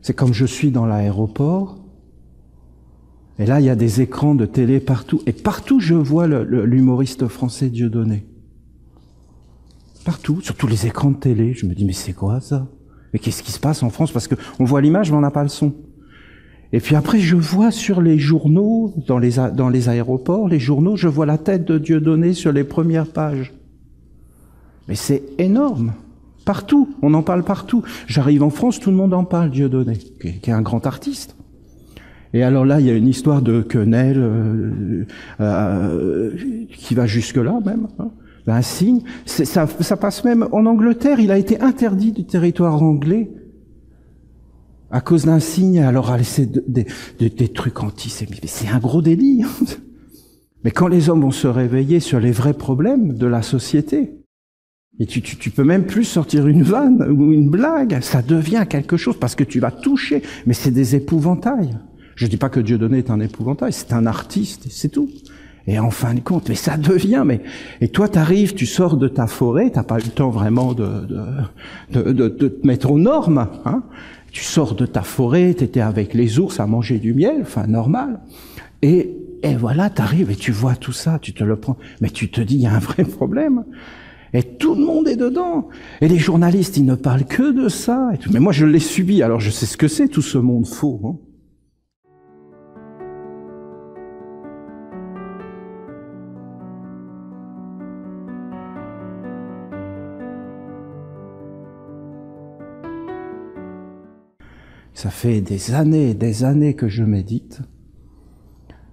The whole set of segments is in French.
C'est comme je suis dans l'aéroport, et là il y a des écrans de télé partout, et partout je vois l'humoriste français Dieudonné. Partout, sur tous les écrans de télé, je me dis mais c'est quoi ça? Mais qu'est-ce qui se passe en France? Parce qu'on voit l'image mais on n'a pas le son. Et puis après je vois sur les journaux, dans les aéroports, les journaux, je vois la tête de Dieudonné sur les premières pages. Mais c'est énorme. Partout, on en parle partout. J'arrive en France, tout le monde en parle, Dieudonné, qui est un grand artiste. Et alors là, il y a une histoire de quenelle qui va jusque-là même. Hein. Un signe. Ça passe même en Angleterre. Il a été interdit du territoire anglais à cause d'un signe. Alors c'est des trucs antisémites. C'est un gros délit. Mais quand les hommes vont se réveiller sur les vrais problèmes de la société, et tu peux même plus sortir une vanne ou une blague, ça devient quelque chose parce que tu vas toucher. Mais c'est des épouvantails. Je dis pas que Dieudonné est un épouvantail, c'est un artiste, c'est tout. Et en fin de compte, mais ça devient, et toi t'arrives, tu sors de ta forêt, t'as pas eu le temps vraiment de te mettre aux normes, hein. Tu sors de ta forêt, t'étais avec les ours à manger du miel, enfin normal. Et voilà, t'arrives et tu vois tout ça, tu te le prends, mais tu te dis, il y a un vrai problème. Et tout le monde est dedans. Et les journalistes, ils ne parlent que de ça. Et tout. Mais moi, je l'ai subi, alors je sais ce que c'est, tout ce monde faux, hein. Ça fait des années que je médite,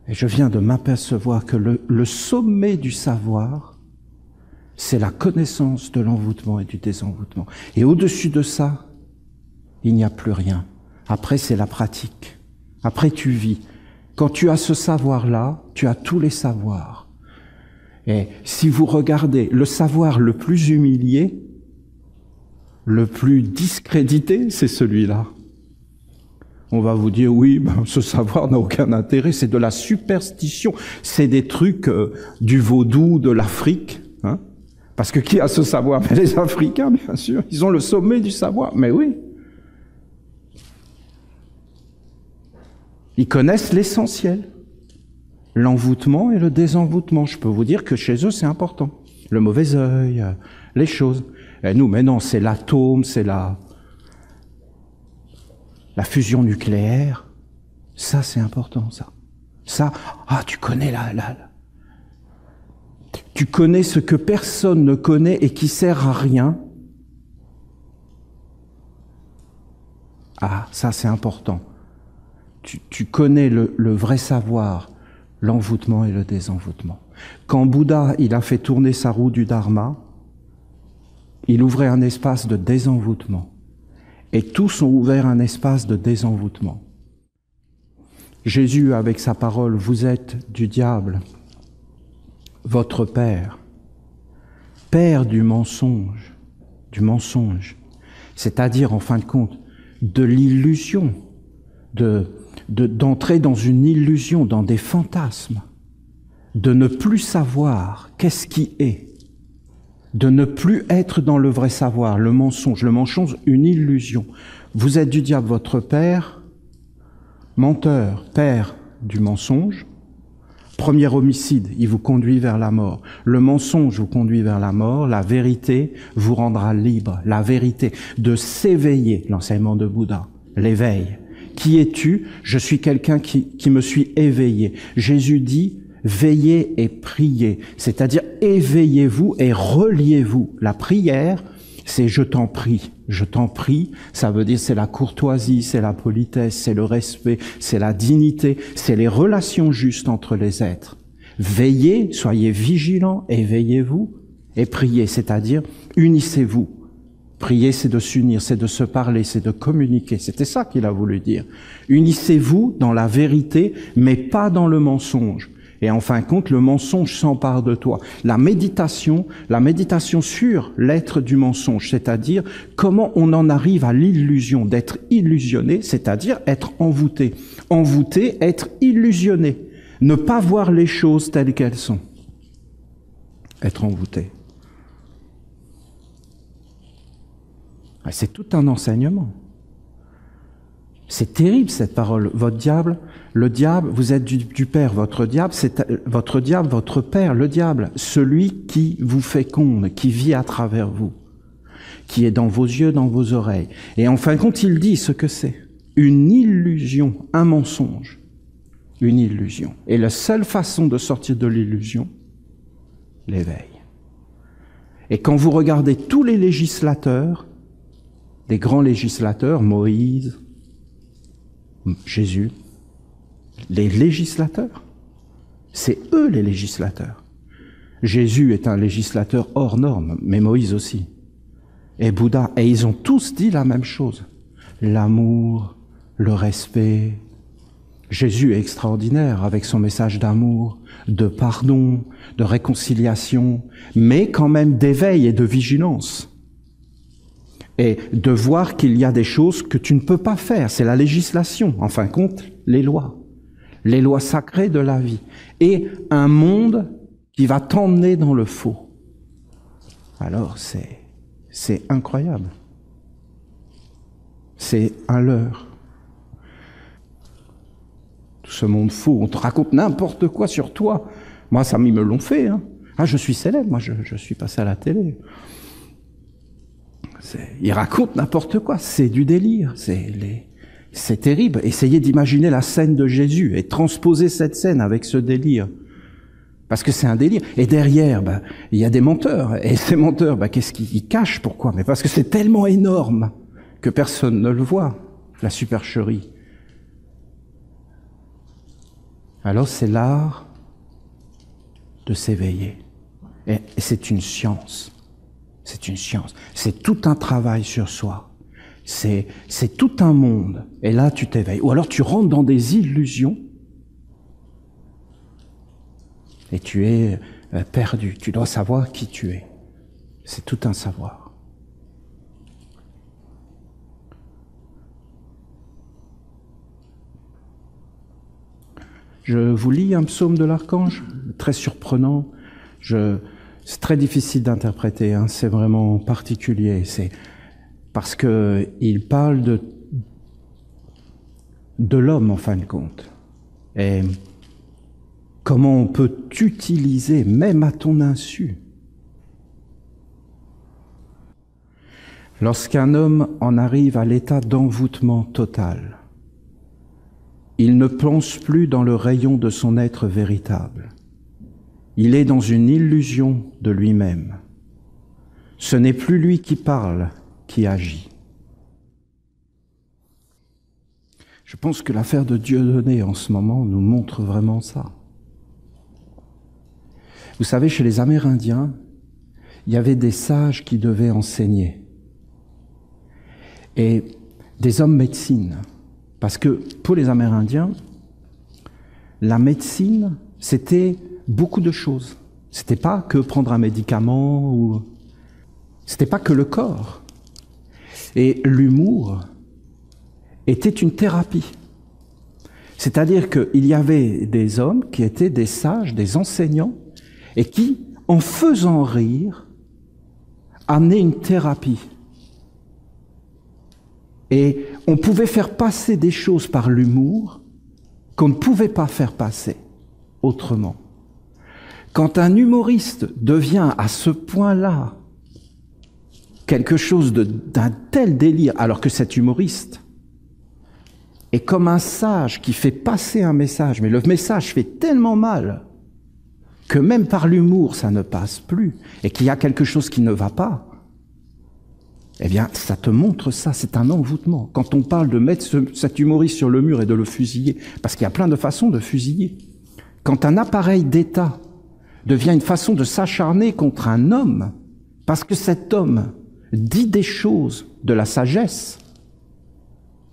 et je viens de m'apercevoir que le sommet du savoir, c'est la connaissance de l'envoûtement et du désenvoûtement. Et au-dessus de ça, il n'y a plus rien. Après, c'est la pratique. Après, tu vis. Quand tu as ce savoir-là, tu as tous les savoirs. Et si vous regardez le savoir le plus humilié, le plus discrédité, c'est celui-là. On va vous dire, oui, ce savoir n'a aucun intérêt, c'est de la superstition, c'est des trucs du vaudou de l'Afrique. Hein. Parce que qui a ce savoir? Mais les Africains, bien sûr, ils ont le sommet du savoir, mais oui. Ils connaissent l'essentiel, l'envoûtement et le désenvoûtement. Je peux vous dire que chez eux, c'est important. Le mauvais œil, les choses. Et nous, mais non, c'est l'atome, c'est la fusion nucléaire, ça c'est important, ça. Ça, tu connais tu connais ce que personne ne connaît et qui sert à rien. Ah, ça c'est important. Tu connais le vrai savoir, l'envoûtement et le désenvoûtement. Quand Bouddha, il a fait tourner sa roue du Dharma, il ouvrait un espace de désenvoûtement. Et tous ont ouvert un espace de désenvoûtement. Jésus, avec sa parole, vous êtes du diable, votre père, père du mensonge, c'est-à-dire, en fin de compte, de l'illusion, d'entrer dans une illusion, dans des fantasmes, de ne plus savoir qu'est-ce qui est, de ne plus être dans le vrai savoir, le mensonge, une illusion. Vous êtes du diable, votre père, menteur, père du mensonge. Premier homicide, il vous conduit vers la mort. Le mensonge vous conduit vers la mort. La vérité vous rendra libre. La vérité de s'éveiller, l'enseignement de Bouddha, l'éveil. Qui es-tu? Je suis quelqu'un qui me suis éveillé. Jésus dit, veillez et priez, c'est-à-dire éveillez-vous et reliez-vous. La prière, c'est je t'en prie. Je t'en prie, ça veut dire c'est la courtoisie, c'est la politesse, c'est le respect, c'est la dignité, c'est les relations justes entre les êtres. Veillez, soyez vigilants, éveillez-vous et priez, c'est-à-dire unissez-vous. Prier, c'est de s'unir, c'est de se parler, c'est de communiquer. C'était ça qu'il a voulu dire. Unissez-vous dans la vérité, mais pas dans le mensonge. Et en fin de compte, le mensonge s'empare de toi. La méditation sur l'être du mensonge, c'est-à-dire comment on en arrive à l'illusion d'être illusionné, c'est-à-dire être envoûté. Envoûté, être illusionné. Ne pas voir les choses telles qu'elles sont. Être envoûté. C'est tout un enseignement. C'est terrible cette parole. Votre diable, le diable, vous êtes du Père. Votre diable, c'est votre Père, le diable. Celui qui vous féconde, qui vit à travers vous, qui est dans vos yeux, dans vos oreilles. Et en fin de compte, il dit ce que c'est. Une illusion, un mensonge. Une illusion. Et la seule façon de sortir de l'illusion, l'éveil. Et quand vous regardez tous les législateurs, les grands législateurs, Moïse, Jésus, les législateurs, c'est eux les législateurs. Jésus est un législateur hors norme, mais Moïse aussi. Et Bouddha, et ils ont tous dit la même chose. L'amour, le respect. Jésus est extraordinaire avec son message d'amour, de pardon, de réconciliation, mais quand même d'éveil et de vigilance. Et de voir qu'il y a des choses que tu ne peux pas faire. C'est la législation, en fin de compte, les lois sacrées de la vie. Et un monde qui va t'emmener dans le faux. Alors c'est incroyable. C'est un leurre. Tout ce monde faux, on te raconte n'importe quoi sur toi. Moi, ça, ils me l'ont fait. Hein. Ah, je suis célèbre, moi, je suis passé à la télé. Ils racontent n'importe quoi, c'est du délire, c'est terrible. Essayez d'imaginer la scène de Jésus et transposer cette scène avec ce délire. Parce que c'est un délire. Et derrière, il y a des menteurs. Et ces menteurs, qu'est-ce qu'ils cachent? Pourquoi? Mais parce que c'est tellement énorme que personne ne le voit, la supercherie. Alors c'est l'art de s'éveiller. Et c'est une science. C'est une science. C'est tout un travail sur soi. C'est tout un monde. Et là, tu t'éveilles. Ou alors tu rentres dans des illusions et tu es perdu. Tu dois savoir qui tu es. C'est tout un savoir. Je vous lis un psaume de l'Archange, très surprenant. C'est très difficile d'interpréter, hein, c'est vraiment particulier. C'est parce que il parle de l'homme en fin de compte. Et comment on peut t'utiliser, même à ton insu. Lorsqu'un homme en arrive à l'état d'envoûtement total, il ne plonge plus dans le rayon de son être véritable. Il est dans une illusion de lui-même. Ce n'est plus lui qui parle, qui agit. Je pense que l'affaire de Dieudonné en ce moment nous montre vraiment ça. Vous savez, chez les Amérindiens, il y avait des sages qui devaient enseigner. Et des hommes médecine. Parce que pour les Amérindiens, la médecine, c'était beaucoup de choses. C'était pas que prendre un médicament ou c'était pas que le corps. Et l'humour était une thérapie. C'est-à-dire qu'il y avait des hommes qui étaient des sages, des enseignants, et qui, en faisant rire, amenaient une thérapie. Et on pouvait faire passer des choses par l'humour qu'on ne pouvait pas faire passer autrement. Quand un humoriste devient à ce point-là quelque chose d'un tel délire, alors que cet humoriste est comme un sage qui fait passer un message, mais le message fait tellement mal que même par l'humour, ça ne passe plus, et qu'il y a quelque chose qui ne va pas, eh bien, ça te montre ça, c'est un envoûtement. Quand on parle de mettre cet humoriste sur le mur et de le fusiller, parce qu'il y a plein de façons de fusiller. Quand un appareil d'État devient une façon de s'acharner contre un homme, parce que cet homme dit des choses de la sagesse,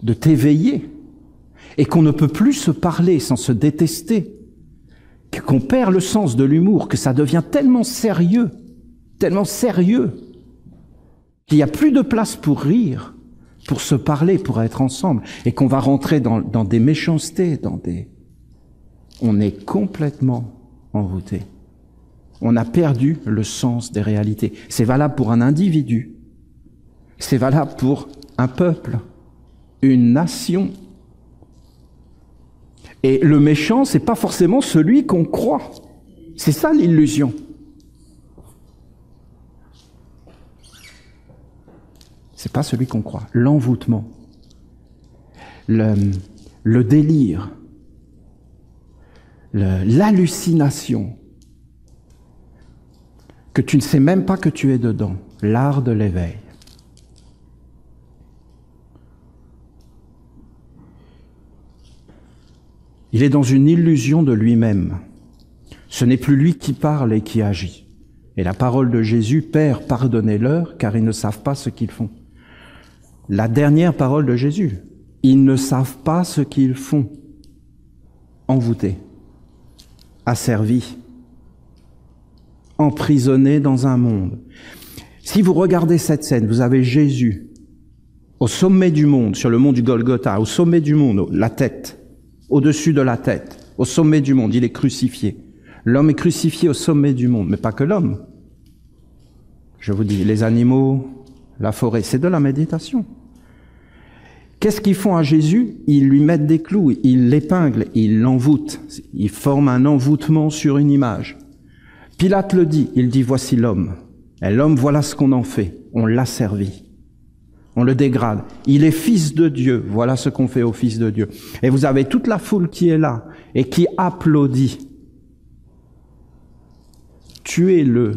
de t'éveiller, et qu'on ne peut plus se parler sans se détester, qu'on perd le sens de l'humour, que ça devient tellement sérieux, qu'il n'y a plus de place pour rire, pour se parler, pour être ensemble, et qu'on va rentrer dans des méchancetés, on est complètement envoûté. On a perdu le sens des réalités. C'est valable pour un individu, c'est valable pour un peuple, une nation. Et le méchant, c'est pas forcément celui qu'on croit. C'est ça l'illusion. C'est pas celui qu'on croit. L'envoûtement, le délire, l'hallucination, que tu ne sais même pas que tu es dedans, l'art de l'éveil. Il est dans une illusion de lui-même. Ce n'est plus lui qui parle et qui agit. Et la parole de Jésus, Père, pardonnez-leur, car ils ne savent pas ce qu'ils font. La dernière parole de Jésus, ils ne savent pas ce qu'ils font. Envoûtés, asservis, emprisonnés dans un monde. Si vous regardez cette scène, vous avez Jésus au sommet du monde, sur le mont du Golgotha, au sommet du monde, la tête, au-dessus de la tête, au sommet du monde, il est crucifié. L'homme est crucifié au sommet du monde, mais pas que l'homme. Je vous dis, les animaux, la forêt, c'est de la méditation. Qu'est-ce qu'ils font à Jésus? Ils lui mettent des clous, ils l'épinglent, ils l'envoûtent. Ils forment un envoûtement sur une image. Pilate le dit, il dit, voici l'homme. Et l'homme, voilà ce qu'on en fait. On l'a servi. On le dégrade. Il est fils de Dieu. Voilà ce qu'on fait au fils de Dieu. Et vous avez toute la foule qui est là et qui applaudit. Tuez-le.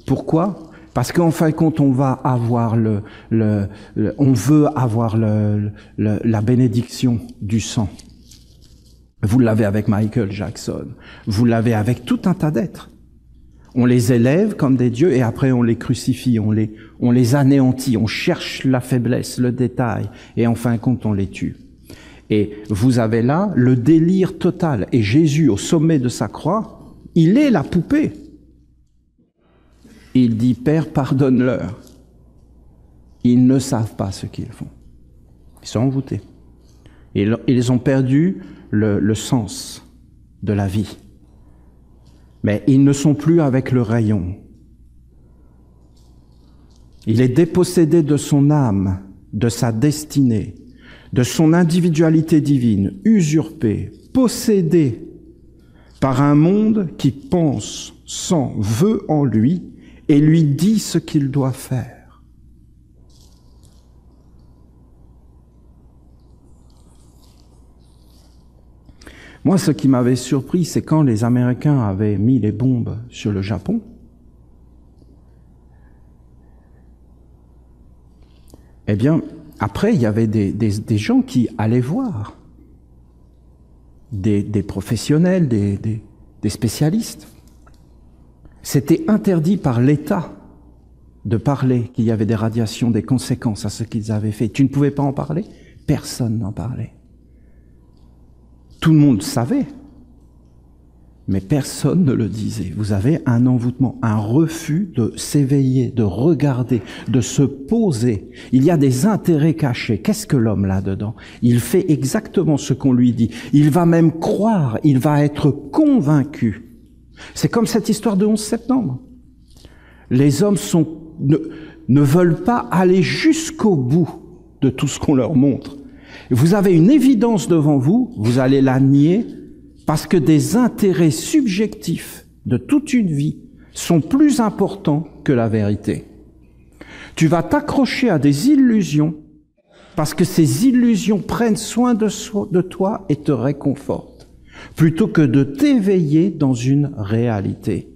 Pourquoi? Parce qu'en fin de compte, on va avoir on veut avoir la bénédiction du sang. Vous l'avez avec Michael Jackson. Vous l'avez avec tout un tas d'êtres. On les élève comme des dieux et après on les crucifie, on les anéantit, on cherche la faiblesse, le détail et en fin de compte on les tue. Et vous avez là le délire total. Et Jésus, au sommet de sa croix, il est la poupée. Il dit, Père, pardonne-leur. Ils ne savent pas ce qu'ils font. Ils sont envoûtés. Ils ont perdu le sens de la vie. Mais ils ne sont plus avec le rayon. Il est dépossédé de son âme, de sa destinée, de son individualité divine, usurpé, possédé par un monde qui pense, sent, veut en lui et lui dit ce qu'il doit faire. Moi, ce qui m'avait surpris, c'est quand les Américains avaient mis les bombes sur le Japon. Eh bien, après, il y avait des gens qui allaient voir, des professionnels, des spécialistes. C'était interdit par l'État de parler qu'il y avait des radiations, des conséquences à ce qu'ils avaient fait. Tu ne pouvais pas en parler? Personne n'en parlait. Tout le monde savait, mais personne ne le disait. Vous avez un envoûtement, un refus de s'éveiller, de regarder, de se poser. Il y a des intérêts cachés. Qu'est-ce que l'homme là-dedans? Il fait exactement ce qu'on lui dit. Il va même croire, il va être convaincu. C'est comme cette histoire de 11 septembre. Les hommes ne veulent pas aller jusqu'au bout de tout ce qu'on leur montre. Vous avez une évidence devant vous, vous allez la nier parce que des intérêts subjectifs de toute une vie sont plus importants que la vérité. Tu vas t'accrocher à des illusions parce que ces illusions prennent soin de toi et te réconfortent, plutôt que de t'éveiller dans une réalité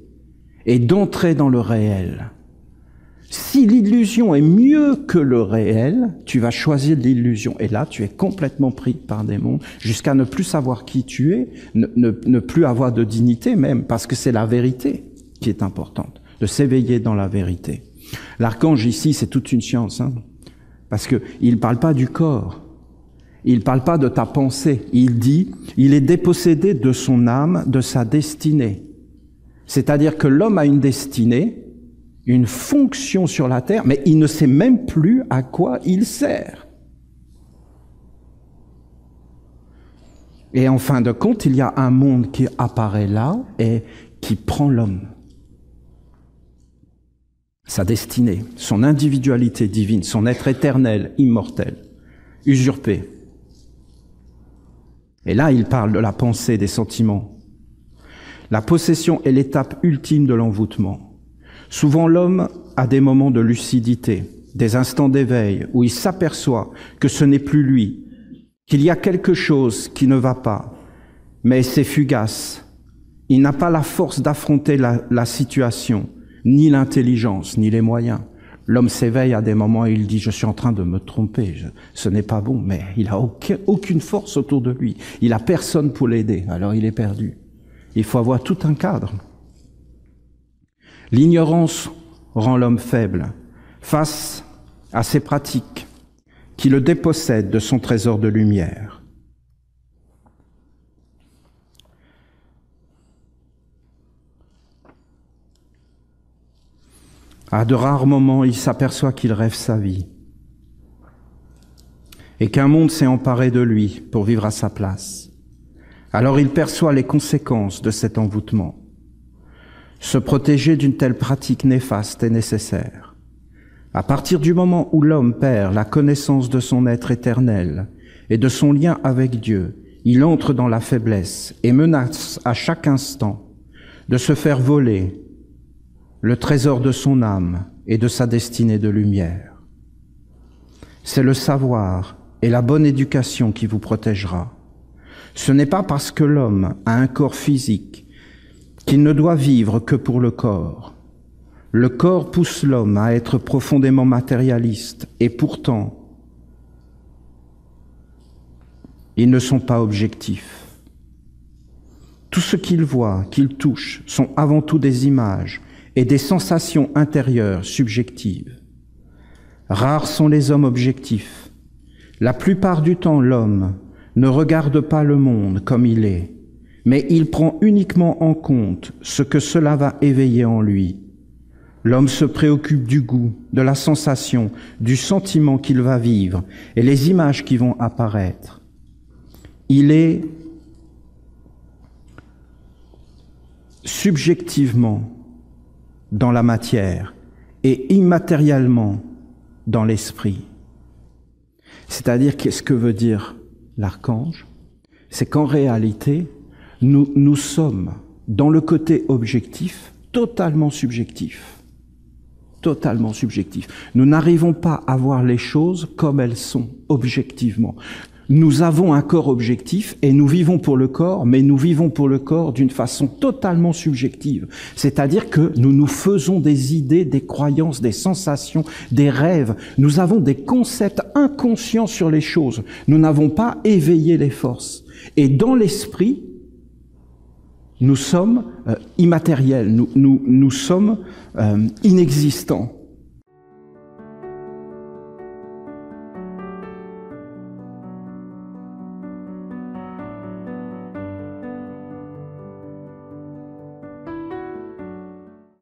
et d'entrer dans le réel. Si l'illusion est mieux que le réel, tu vas choisir l'illusion. Et là, tu es complètement pris par des mondes, jusqu'à ne plus savoir qui tu es, ne plus avoir de dignité même, parce que c'est la vérité qui est importante, de s'éveiller dans la vérité. L'archange ici, c'est toute une science, parce que il parle pas du corps, il parle pas de ta pensée, il dit, il est dépossédé de son âme, de sa destinée. C'est-à-dire que l'homme a une destinée, une fonction sur la terre, mais il ne sait même plus à quoi il sert. Et en fin de compte, il y a un monde qui apparaît là et qui prend l'homme. Sa destinée, son individualité divine, son être éternel, immortel, usurpé, Et là, il parle de la pensée, des sentiments. La possession est l'étape ultime de l'envoûtement. Souvent, l'homme a des moments de lucidité, des instants d'éveil où il s'aperçoit que ce n'est plus lui, qu'il y a quelque chose qui ne va pas, mais c'est fugace. Il n'a pas la force d'affronter la situation, ni l'intelligence, ni les moyens. L'homme s'éveille à des moments et il dit « je suis en train de me tromper, ce n'est pas bon », mais il n'a aucune force autour de lui. Il n'a personne pour l'aider, alors il est perdu. Il faut avoir tout un cadre. L'ignorance rend l'homme faible face à ces pratiques qui le dépossèdent de son trésor de lumière. À de rares moments, il s'aperçoit qu'il rêve sa vie et qu'un monde s'est emparé de lui pour vivre à sa place. Alors il perçoit les conséquences de cet envoûtement. Se protéger d'une telle pratique néfaste est nécessaire. À partir du moment où l'homme perd la connaissance de son être éternel et de son lien avec Dieu, il entre dans la faiblesse et menace à chaque instant de se faire voler le trésor de son âme et de sa destinée de lumière. C'est le savoir et la bonne éducation qui vous protégera. Ce n'est pas parce que l'homme a un corps physique qu'il ne doit vivre que pour le corps. Le corps pousse l'homme à être profondément matérialiste et pourtant, ils ne sont pas objectifs. Tout ce qu'il voit, qu'il touche, sont avant tout des images et des sensations intérieures subjectives. Rares sont les hommes objectifs. La plupart du temps, l'homme ne regarde pas le monde comme il est, mais il prend uniquement en compte ce que cela va éveiller en lui. L'homme se préoccupe du goût, de la sensation, du sentiment qu'il va vivre et les images qui vont apparaître. Il est subjectivement dans la matière et immatériellement dans l'esprit. C'est-à-dire, qu'est-ce que veut dire l'archange? C'est qu'en réalité, nous sommes dans le côté objectif totalement subjectif. Totalement subjectif. Nous n'arrivons pas à voir les choses comme elles sont, objectivement. Nous avons un corps objectif et nous vivons pour le corps, mais nous vivons pour le corps d'une façon totalement subjective. C'est-à-dire que nous nous faisons des idées, des croyances, des sensations, des rêves. Nous avons des concepts inconscients sur les choses. Nous n'avons pas éveillé les forces. Et dans l'esprit, nous sommes immatériels, nous sommes inexistants.